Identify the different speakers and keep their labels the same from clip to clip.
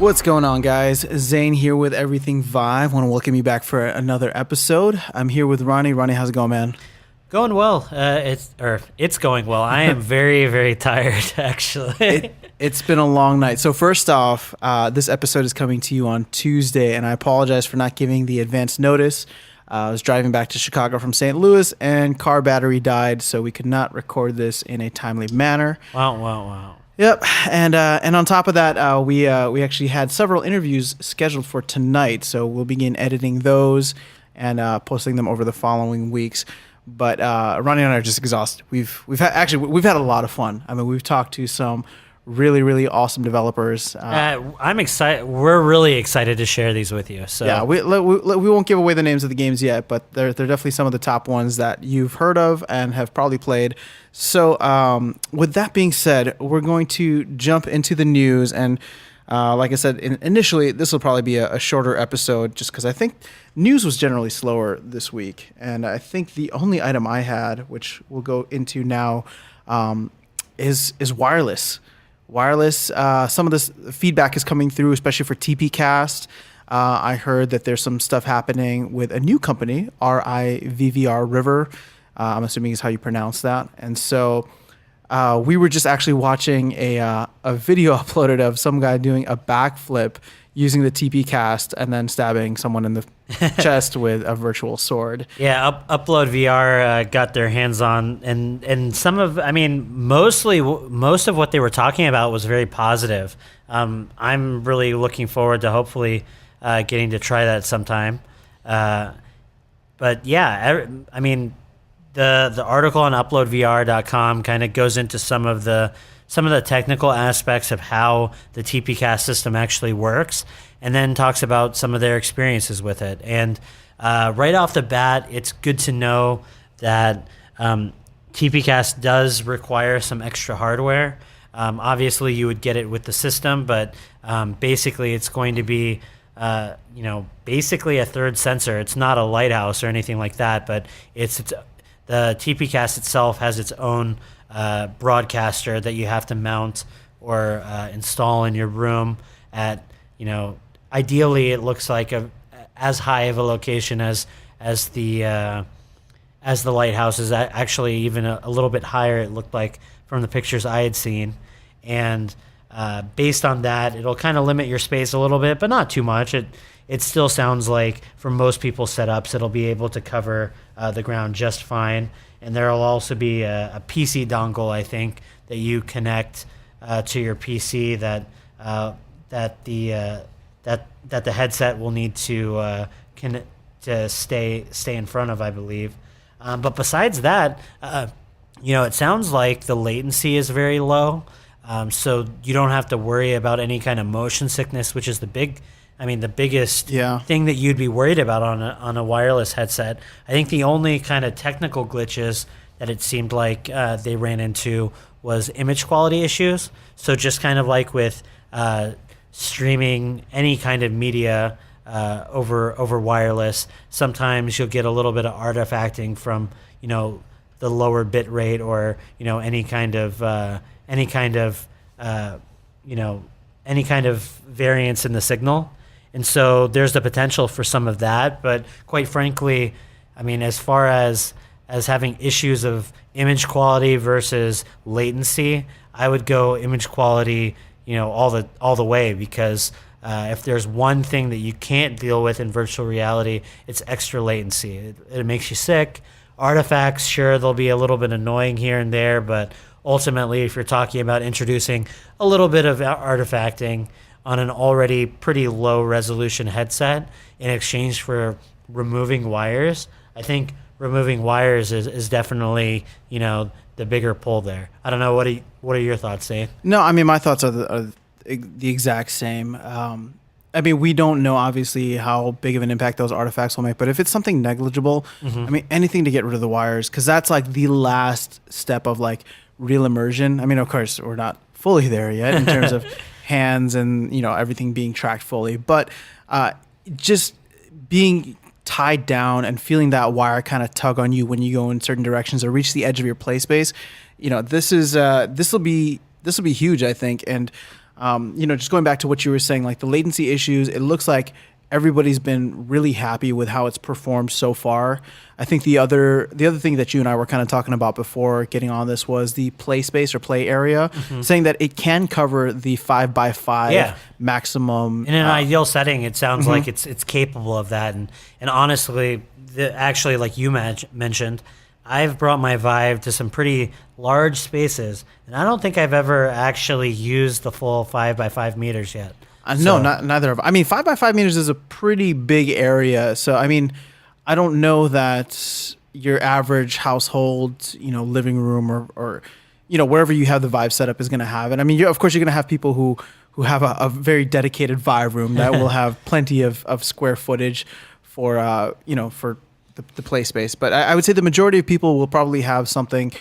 Speaker 1: What's going on, guys? Zane here with Everything Vive. Want to welcome you back for another episode. I'm here with Ronnie. Ronnie, how's it going, man?
Speaker 2: Going well. It's going well. I am very, very tired, actually.
Speaker 1: It's been a long night. So first off, this episode is coming to you on Tuesday, and I apologize for not giving the advance notice. I was driving back to Chicago from St. Louis, and car battery died, so we could not record this in a timely manner.
Speaker 2: Wow.
Speaker 1: Yep, and on top of that, we actually had several interviews scheduled for tonight, so we'll begin editing those and posting them over the following weeks. But Ronnie and I are just exhausted. We've had a lot of fun. I mean, we've talked to some really awesome developers.
Speaker 2: I'm excited. We're really excited to share these with you. So
Speaker 1: yeah, we won't give away the names of the games yet, but they're definitely some of the top ones that you've heard of and have probably played. So with that being said, we're going to jump into the news. And like I said, initially, this will probably be a shorter episode just because I think news was generally slower this week. And I think the only item I had, which we'll go into now, is wireless. Some of this feedback is coming through, especially for TPCast. I heard that there's some stuff happening with a new company, Rivvr. I'm assuming is how you pronounce that. And so we were just actually watching a video uploaded of some guy doing a backflip using the TPCast and then stabbing someone in the chest with a virtual sword.
Speaker 2: Yeah, Upload VR got their hands on, and most of what they were talking about was very positive. I'm really looking forward to hopefully getting to try that sometime. But yeah, I mean, the article on uploadvr.com kind of goes into some of the technical aspects of how the TPCast system actually works, and then talks about some of their experiences with it. And right off the bat, it's good to know that TPCast does require some extra hardware. Obviously, you would get it with the system, but basically it's going to be basically a third sensor. It's not a lighthouse or anything like that, but the TPCast itself has its own broadcaster that you have to mount or install in your room at, ideally it looks like as high of a location as the lighthouse is, actually even a little bit higher, it looked like from the pictures I had seen. And based on that, it'll kind of limit your space a little bit, but not too much. It still sounds like for most people's setups, it'll be able to cover the ground just fine. And there will also be a PC dongle, I think, that you connect to your PC that the headset will need to stay in front of, I believe. But besides that, it sounds like the latency is very low, so you don't have to worry about any kind of motion sickness, which is the biggest thing that you'd be worried about on a wireless headset. I think the only kind of technical glitches that it seemed like they ran into was image quality issues. So just kind of like with streaming any kind of media over wireless, sometimes you'll get a little bit of artifacting from the lower bit rate or any kind of variance in the signal. And so there's the potential for some of that. But quite frankly, I mean, as far as having issues of image quality versus latency, I would go image quality, all the way, because if there's one thing that you can't deal with in virtual reality, it's extra latency. It makes you sick. Artifacts, sure, they'll be a little bit annoying here and there, but ultimately, if you're talking about introducing a little bit of artifacting on an already pretty low resolution headset in exchange for removing wires, I think removing wires is definitely, the bigger pull there. I don't know. What are your thoughts, Dave?
Speaker 1: No, I mean, my thoughts are the exact same. I mean, we don't know, obviously, how big of an impact those artifacts will make, but if it's something negligible, I mean, anything to get rid of the wires, because that's like the last step of like real immersion. I mean, of course, we're not fully there yet in terms of hands and, everything being tracked fully, but just being tied down and feeling that wire kind of tug on you when you go in certain directions or reach the edge of your play space, this will be huge, I think. And just going back to what you were saying, like the latency issues, it looks like everybody's been really happy with how it's performed so far. I think the other thing that you and I were kind of talking about before getting on this was the play space or play area, saying that it can cover the 5x5 maximum.
Speaker 2: In an ideal setting, it sounds like it's capable of that. And honestly, actually, like you mentioned, I've brought my Vive to some pretty large spaces, and I don't think I've ever actually used the full 5x5 meters yet.
Speaker 1: No, neither of. I mean, 5x5 meters is a pretty big area. So, I mean, I don't know that your average household, living room or wherever you have the Vive setup is going to have it. I mean, of course, you're going to have people who have a very dedicated Vive room that will have plenty of square footage for for the play space. But I would say the majority of people will probably have something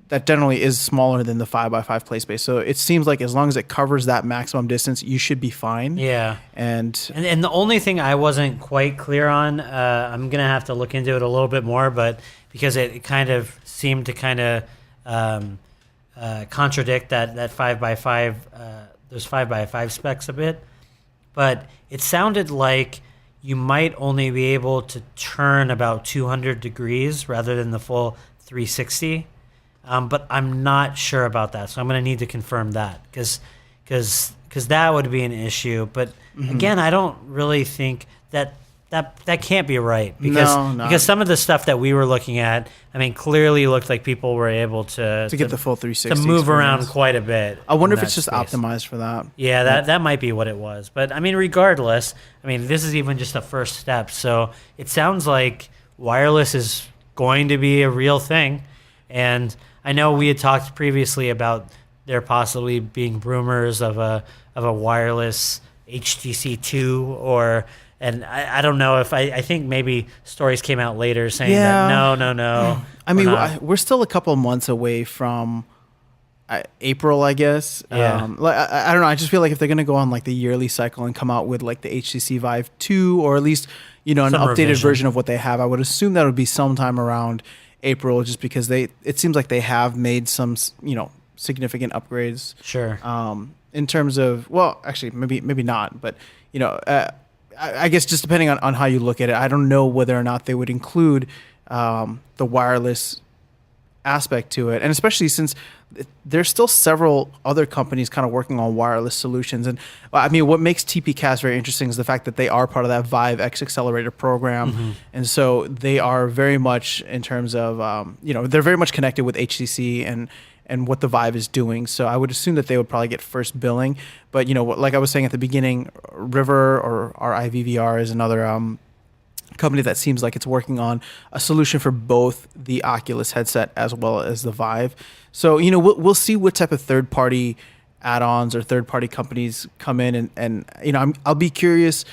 Speaker 1: that generally is smaller than the 5x5 play space. So it seems like as long as it covers that maximum distance, you should be fine.
Speaker 2: Yeah.
Speaker 1: And
Speaker 2: the only thing I wasn't quite clear on, I'm going to have to look into it a little bit more, but because it kind of seemed to kind of contradict that 5x5, those 5x5 specs a bit. But it sounded like you might only be able to turn about 200 degrees rather than the full 360. But I'm not sure about that, so I'm going to need to confirm that because that would be an issue. But again, I don't really think that can't be right because some of the stuff that we were looking at, I mean, clearly looked like people were able to
Speaker 1: get the full 360
Speaker 2: to move
Speaker 1: experience
Speaker 2: around quite a bit.
Speaker 1: I wonder if it's just optimized for that.
Speaker 2: Yeah, that might be what it was. But I mean, regardless, I mean, this is even just a first step. So it sounds like wireless is going to be a real thing, and I know we had talked previously about there possibly being rumors of a wireless HTC 2 and I don't know if I think maybe stories came out later saying that no.
Speaker 1: I mean, we're still a couple months away from April, I guess.
Speaker 2: Yeah.
Speaker 1: I don't know. I just feel like if they're going to go on like the yearly cycle and come out with like the HTC Vive 2 or at least, an updated version of what they have, I would assume that would be sometime around April, just because it seems like they have made some significant upgrades.
Speaker 2: Sure.
Speaker 1: In terms of, well, actually maybe not, but I guess just depending on how you look at it, I don't know whether or not they would include the wireless aspect to it, and especially since there's still several other companies kind of working on wireless solutions. And I mean, what makes TPCast very interesting is the fact that they are part of that Vive X Accelerator program, and so they are very much in terms of they're very much connected with HTC and what the Vive is doing. So I would assume that they would probably get first billing. But like I was saying at the beginning, Rivvr or RIVVR is another company that seems like it's working on a solution for both the Oculus headset as well as the Vive. So, we'll see what type of third-party add-ons or third-party companies come in, and I'll be curious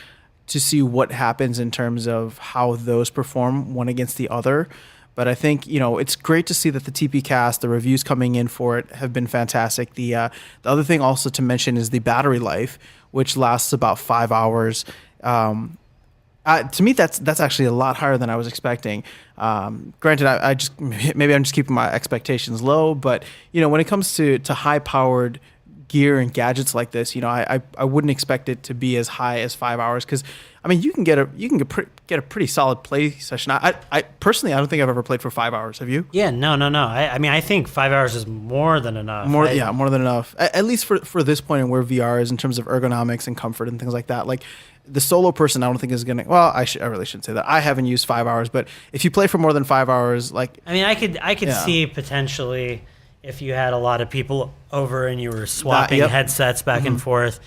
Speaker 1: to see what happens in terms of how those perform one against the other. But I think, it's great to see that the TPCast, the reviews coming in for it have been fantastic. The other thing also to mention is the battery life, which lasts about 5 hours. To me, that's actually a lot higher than I was expecting. Granted, maybe I'm just keeping my expectations low, but when it comes to high-powered gear and gadgets like this, I wouldn't expect it to be as high as 5 hours, because I mean you can get a pretty solid play session. I personally, I don't think I've ever played for 5 hours. Have you?
Speaker 2: Yeah, no. I mean, I think 5 hours is more than enough.
Speaker 1: More than enough. At least for this point in where VR is in terms of ergonomics and comfort and things like that. Like the solo person, I don't think is gonna. Well, I really shouldn't say that. I haven't used 5 hours, but if you play for more than 5 hours, like
Speaker 2: I mean, I could see potentially if you had a lot of people over and you were swapping headsets back and forth,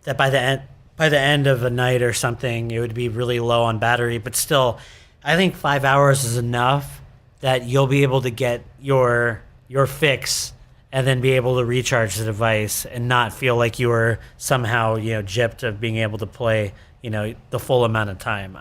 Speaker 2: that by the end of a night or something, it would be really low on battery. But still, I think 5 hours is enough that you'll be able to get your fix and then be able to recharge the device and not feel like you were somehow gypped of being able to play the full amount of time.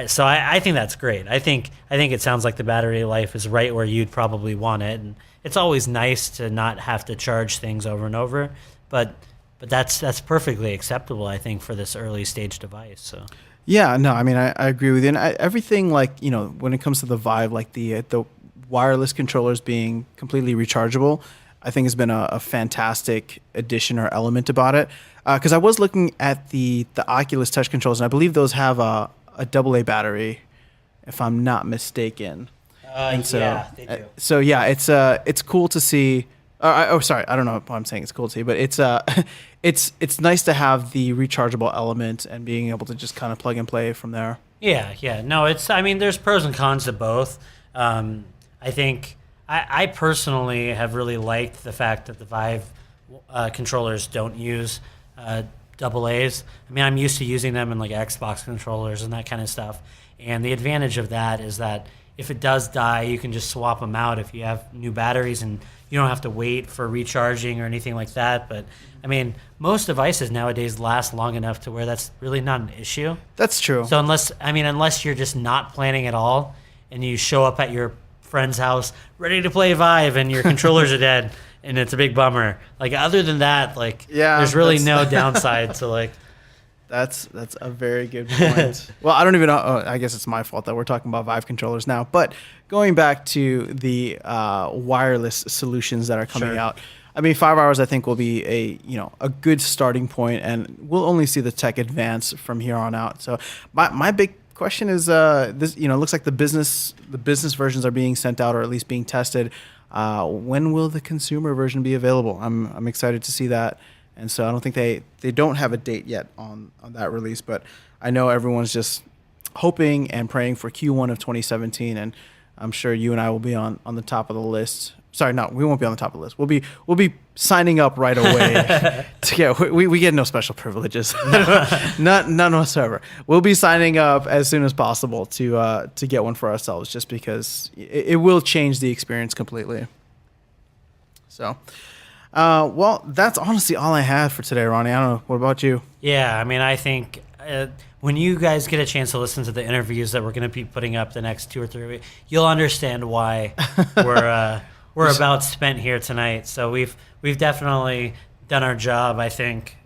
Speaker 2: So I think that's great. I think it sounds like the battery life is right where you'd probably want it, and it's always nice to not have to charge things over and over, but that's perfectly acceptable, I think, for this early stage device. So
Speaker 1: yeah, no, I mean I agree with you, and everything like when it comes to the Vive, like the wireless controllers being completely rechargeable, I think has been a fantastic addition or element about it. Because I was looking at the Oculus touch controls, and I believe those have a AA battery, if I'm not mistaken. And so,
Speaker 2: yeah, they do.
Speaker 1: So yeah, it's cool to see. Sorry, I don't know why I'm saying it's cool to see, but it's nice to have the rechargeable element and being able to just kind of plug and play from there.
Speaker 2: Yeah. No, I mean, there's pros and cons to both. I think I personally have really liked the fact that the Vive controllers don't use AA's. I mean, I'm used to using them in like Xbox controllers and that kind of stuff. And the advantage of that is that if it does die, you can just swap them out if you have new batteries, and you don't have to wait for recharging or anything like that. But I mean, most devices nowadays last long enough to where that's really not an issue.
Speaker 1: That's true.
Speaker 2: So unless you're just not planning at all, and you show up at your friend's house ready to play Vive and your controllers are dead, and it's a big bummer. Like, other than that, like, there's really no downside to like.
Speaker 1: That's a very good point. Well, I don't even know. I guess it's my fault that we're talking about Vive controllers now. But going back to the wireless solutions that are coming out, I mean, 5 hours I think will be a good starting point, and we'll only see the tech advance from here on out. So my big question is this. Looks like the business versions are being sent out, or at least being tested. When will the consumer version be available? I'm excited to see that. And so I don't think they don't have a date yet on that release, but I know everyone's just hoping and praying for Q1 of 2017, and I'm sure you and I will be on the top of the list. Sorry, no, we won't be on the top of the list. We'll be signing up right away. We get no special privileges, none whatsoever. We'll be signing up as soon as possible to get one for ourselves, just because it will change the experience completely. So. Well, that's honestly all I had for today, Ronnie. I don't know. What about you?
Speaker 2: Yeah, I mean, I think when you guys get a chance to listen to the interviews that we're going to be putting up the next 2 or 3 weeks, you'll understand why we're about spent here tonight. So we've definitely done our job, I think.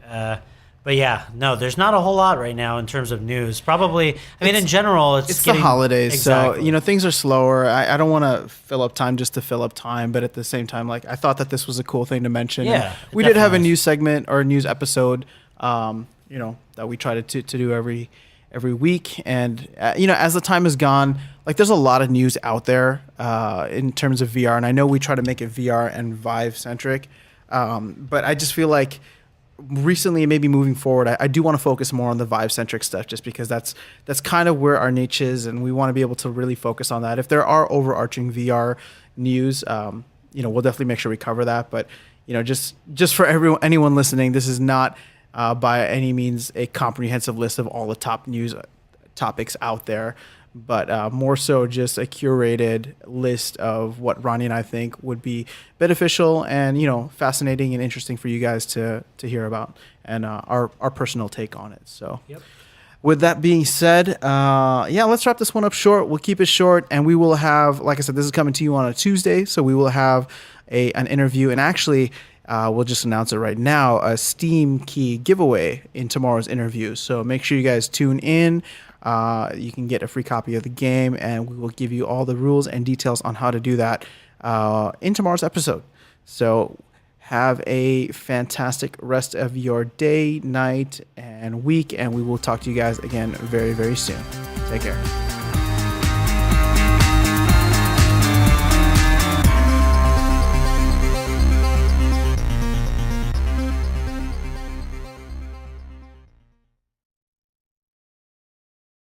Speaker 2: But yeah, no, there's not a whole lot right now in terms of news. Probably, I mean, in general, it's
Speaker 1: the holidays,
Speaker 2: exactly.
Speaker 1: So things are slower. I don't want to fill up time just to fill up time, but at the same time, like, I thought that this was a cool thing to mention.
Speaker 2: Yeah,
Speaker 1: we did have a news segment or a news episode, that we try to do every week, and as the time has gone, like, there's a lot of news out there in terms of VR, and I know we try to make it VR and Vive centric, but I just feel like recently, maybe moving forward, I do want to focus more on the Vive-centric stuff, just because that's kind of where our niche is, and we want to be able to really focus on that. If there are overarching VR news, we'll definitely make sure we cover that. But just for anyone listening, this is not by any means a comprehensive list of all the top news topics out there, but more so just a curated list of what Ronnie and I think would be beneficial and fascinating and interesting for you guys to hear about, and our personal take on it. So, with that being said, let's wrap this one up short. We'll keep it short, and we will have, like I said, this is coming to you on a Tuesday, so we will have an interview, and actually, we'll just announce it right now, a Steam key giveaway in tomorrow's interview. So make sure you guys tune in. You can get a free copy of the game, and we will give you all the rules and details on how to do that in tomorrow's episode. So have a fantastic rest of your day, night, and week, and we will talk to you guys again very, very soon. Take care.